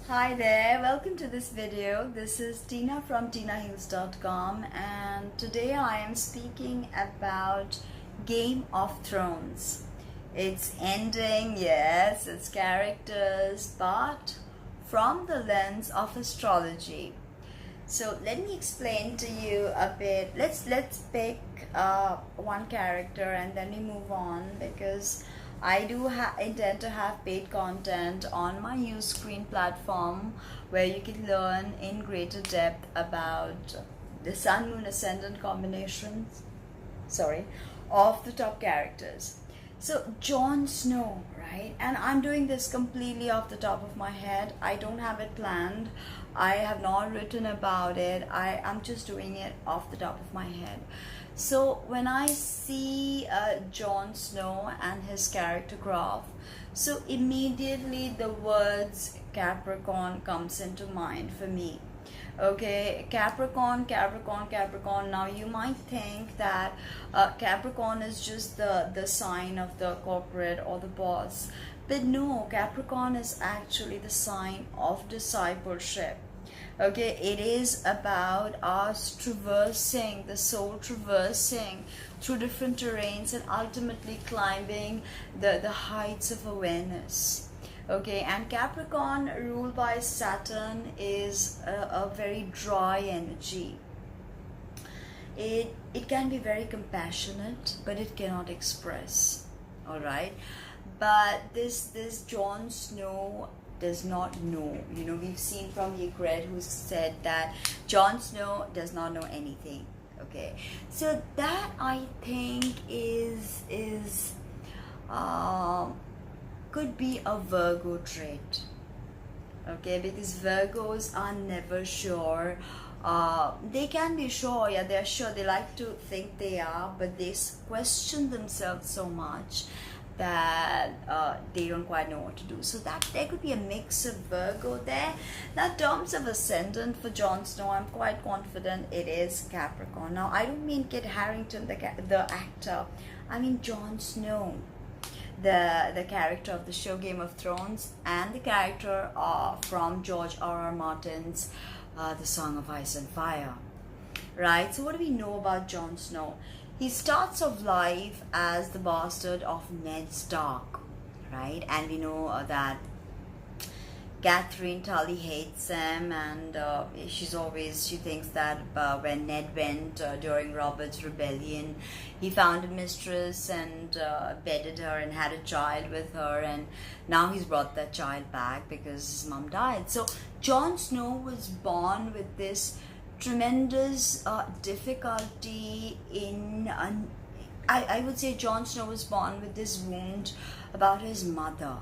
Hi there, welcome to this video. This is Tina from tinahills.com, and today I am speaking about Game of Thrones. It's ending, yes, its characters, but from the lens of astrology. So let me explain to you a bit. Let's pick one character and then we move on, because I do intend to have paid content on my Uscreen platform where you can learn in greater depth about the Sun Moon Ascendant combinations, of the top characters. So Jon Snow, right? And I'm doing this completely off the top of my head. I don't have it planned. I have not written about it. I'm just doing it off the top of my head. So when I see Jon Snow and his character graph, so immediately the words Capricorn comes into mind for me. Okay, Capricorn. Now you might think that Capricorn is just the sign of the corporate or the boss, but no, Capricorn is actually the sign of discipleship. Okay, it is about us traversing, the soul traversing through different terrains and ultimately climbing the heights of awareness. Okay, and Capricorn, ruled by Saturn, is a very dry energy. It can be very compassionate, but it cannot express. All right, but this Jon Snow does not know. You know, we've seen from Ygritte, who said that Jon Snow does not know anything. Okay, so that I think is could be a Virgo trait. Okay, because Virgos are never sure. They can be sure, yeah, they're sure. They like to think they are, but they question themselves so much that they don't quite know what to do. So that there could be a mix of Virgo there. Now, in terms of ascendant for Jon Snow, I'm quite confident it is Capricorn. Now, I don't mean Kit Harington, the actor. I mean Jon Snow, the character of the show Game of Thrones, and the character from George R.R. Martin's The Song of Ice and Fire. Right? So what do we know about Jon Snow? He starts off life as the bastard of Ned Stark, right? And we know that Catherine Tully hates him, and she thinks that when Ned went during Robert's rebellion, he found a mistress and bedded her and had a child with her, and now he's brought that child back because his mom died. So Jon Snow was born with this tremendous difficulty I would say Jon Snow was born with this wound about his mother.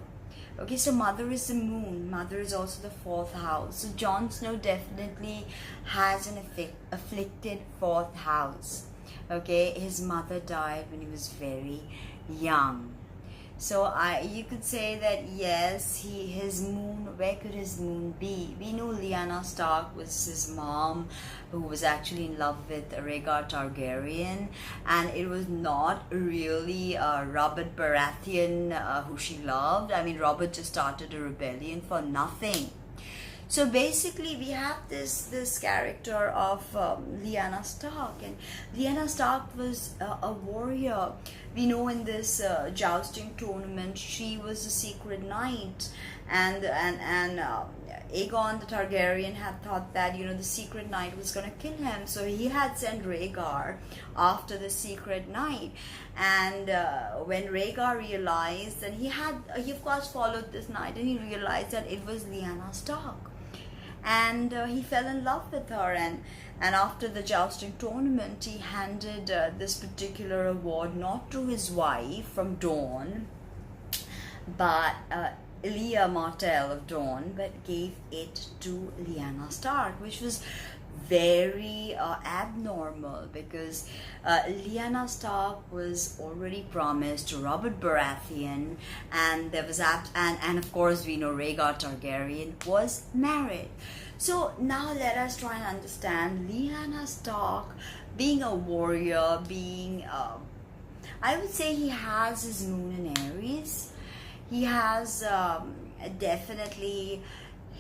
Okay, so mother is the moon, mother is also the fourth house. So Jon Snow definitely has an afflicted fourth house. Okay, his mother died when he was very young. So you could say that yes, his moon, where could his moon be? We know Lyanna Stark was his mom, who was actually in love with Rhaegar Targaryen, and it was not really Robert Baratheon who she loved. I mean, Robert just started a rebellion for nothing. So basically, we have this character of Lyanna Stark, and Lyanna Stark was a warrior. We know in this jousting tournament, she was a secret knight, and Aegon the Targaryen had thought that the secret knight was going to kill him, so he had sent Rhaegar after the secret knight. And when Rhaegar realized, and he of course followed this knight, and he realized that it was Lyanna Stark. And he fell in love with her, and after the jousting tournament, he handed this particular award not to his wife from Dawn, but Elia Martell of Dawn, but gave it to Lyanna Stark, which was very abnormal, because Lyanna Stark was already promised to Robert Baratheon, and there was and of course we know Rhaegar Targaryen was married. So now let us try and understand Lyanna Stark being a warrior, being I would say he has his moon in Aries. He has definitely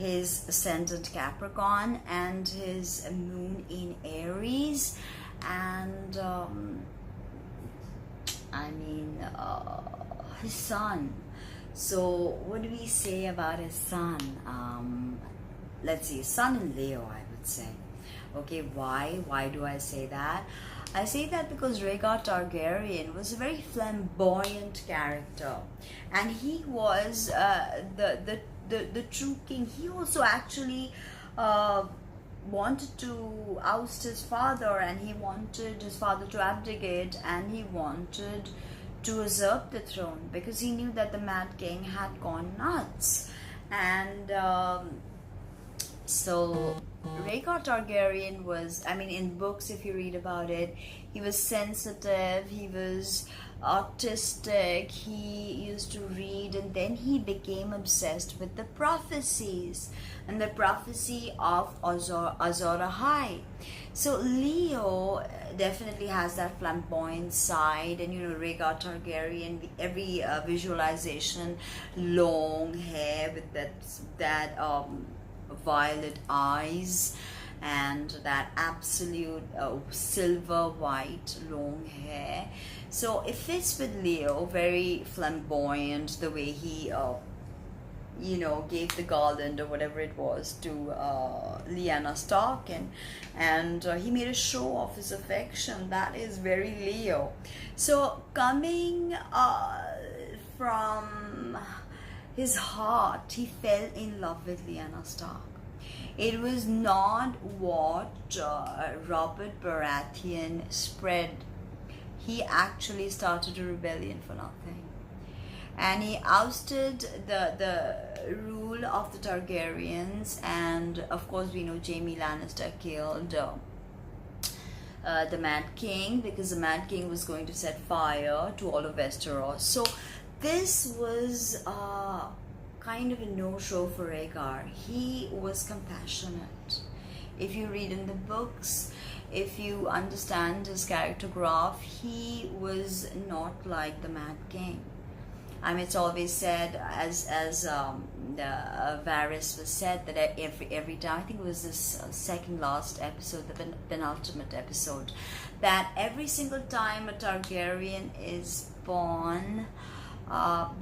his ascendant Capricorn and his moon in Aries, and his sun. So what do we say about his sun? Let's see, sun in Leo, I would say. Okay, why do I say that? I say that because Rhaegar Targaryen was a very flamboyant character, and he was the true king. He also actually wanted to oust his father, and he wanted his father to abdicate, and he wanted to usurp the throne because he knew that the Mad King had gone nuts. And so Rhaegar Targaryen was, in books, if you read about it, he was sensitive, he was artistic, he used to read, and then he became obsessed with the prophecies and the prophecy of Azor Ahai. So Leo definitely has that flamboyant side, and Rhaegar Targaryen, every visualization, long hair with that violet eyes and that absolute silver white long hair. So it fits with Leo, very flamboyant, the way he gave the garland or whatever it was to Lyanna Stark, and he made a show of his affection. That is very Leo. So coming from his heart, he fell in love with Lyanna Stark. It was not what Robert Baratheon spread. He actually started a rebellion for nothing, and he ousted the rule of the Targaryens. And of course, we know Jaime Lannister killed the Mad King, because the Mad King was going to set fire to all of Westeros. So this was kind of a no-show for Rhaegar. He was compassionate. If you read in the books, if you understand his character graph, he was not like the Mad King. It's always said, as the Varys was said, that every time, I think it was this second last episode, the penultimate episode, that every single time a Targaryen is born,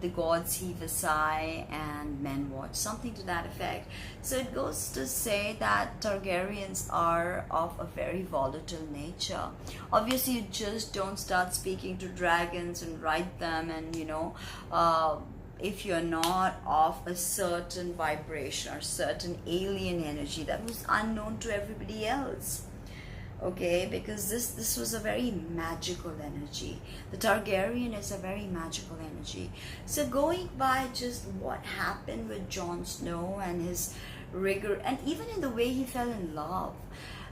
the gods heave a sigh and men watch, something to that effect. So it goes to say that Targaryens are of a very volatile nature. Obviously, you just don't start speaking to dragons and ride them, and if you're not of a certain vibration or certain alien energy that was unknown to everybody else. Okay, because this was a very magical energy. The Targaryen is a very magical energy. So going by just what happened with Jon Snow and his rigor, and even in the way he fell in love,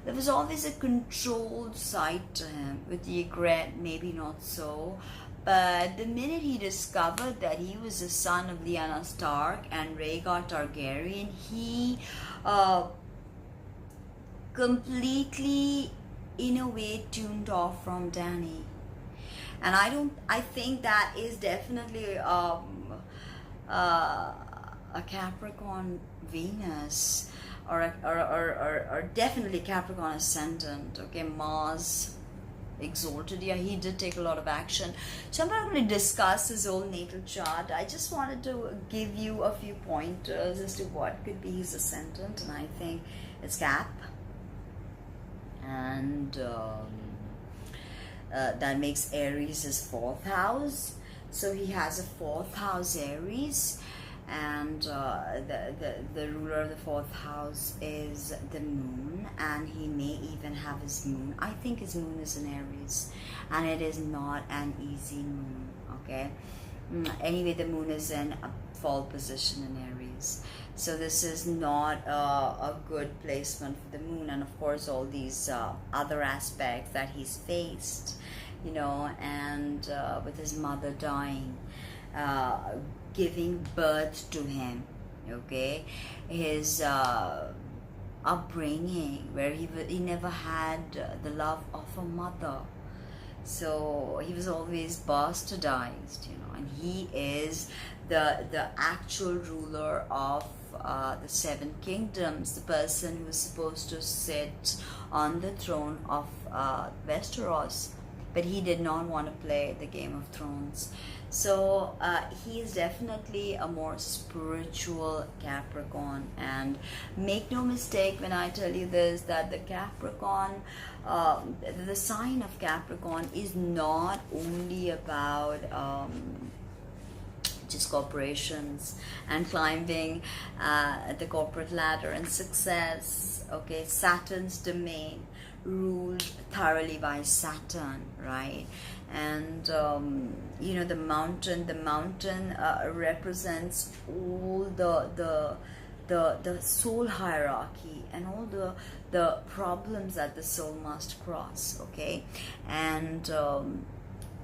there was always a controlled side to him. With Ygritte, maybe not so. But the minute he discovered that he was the son of Lyanna Stark and Rhaegar Targaryen, he completely, in a way, tuned off from Dany. And I think that is definitely a Capricorn Venus, or definitely Capricorn ascendant. Okay, Mars exalted. Yeah, he did take a lot of action. So I'm not going to discuss his whole natal chart. I just wanted to give you a few pointers as to what could be his ascendant, and I think it's Cap. And that makes Aries his fourth house. So he has a fourth house Aries, and the ruler of the fourth house is the moon, and he may even have his moon. I think his moon is in Aries, and it is not an easy moon. Okay. Anyway, the moon is in a fall position in Aries. So this is not a good placement for the moon, and of course all these other aspects that he's faced, and with his mother dying, giving birth to him, okay, his upbringing where he never had the love of a mother. So he was always bastardized, and he is the actual ruler of the Seven Kingdoms, the person who's supposed to sit on the throne of Westeros, but he did not want to play the Game of Thrones. So he is definitely a more spiritual Capricorn, and make no mistake when I tell you this, that the Capricorn, the sign of Capricorn is not only about just corporations and climbing the corporate ladder and success. Okay, Saturn's domain, ruled thoroughly by Saturn, right? And you know, the mountain represents all the soul hierarchy and all the problems that the soul must cross. Okay, and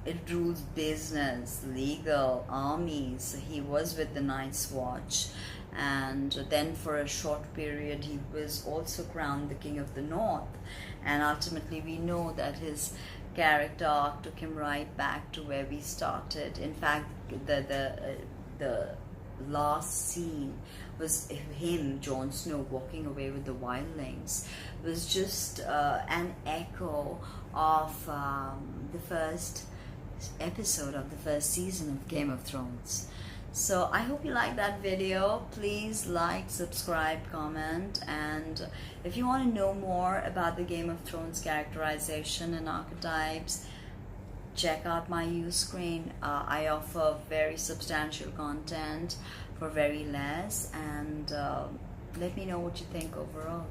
it rules business, legal, armies. He was with the Night's Watch, and then for a short period he was also crowned the King of the North. And ultimately we know that his character arc took him right back to where we started. In fact, the last scene was him, Jon Snow, walking away with the wildlings, was just an echo of the first episode of the first season of Game of Thrones. So I hope you like that video. Please like, subscribe, comment, and if you want to know more about the Game of Thrones characterization and archetypes, check out my Uscreen. I offer very substantial content for very less, and let me know what you think overall.